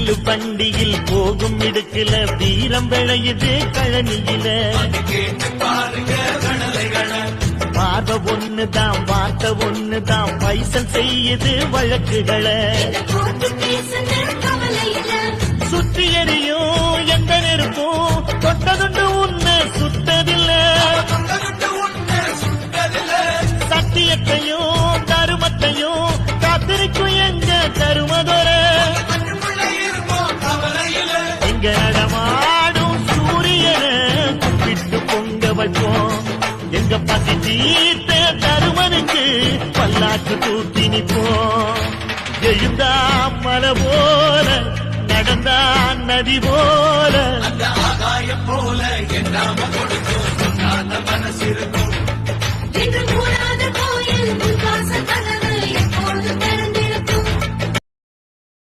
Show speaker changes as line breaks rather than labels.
வில்லு வண்டியில் போகும் இடுக்குல வீரம் விளையுது கழனியில பார்வை ஒண்ணுதான் வார்த்தை ஒண்ணுதான் பைசல் செய்யுது வழக்குகளை சுற்றி எறியும் எந்த நெருப்பும் தொட்டதுண்டு உன்னை சுட்டதில்லை சத்தியத்தையும் தருமத்தையும் காத்திருக்கும் எங்க தருமதொர எங்க நடமாடும் சூரியனை கும்பிட்டு பொங்க வைப்போம் எங்க பசி தீர்த்த தருமனுக்கு பல்லாக்கு தூக்கி நிற்போம் எழுந்தா மலை போல நடந்தா நதி போல
அந்த ஆகாயம் போல என்னாம கொடுக்கும் மனசு இருக்கும்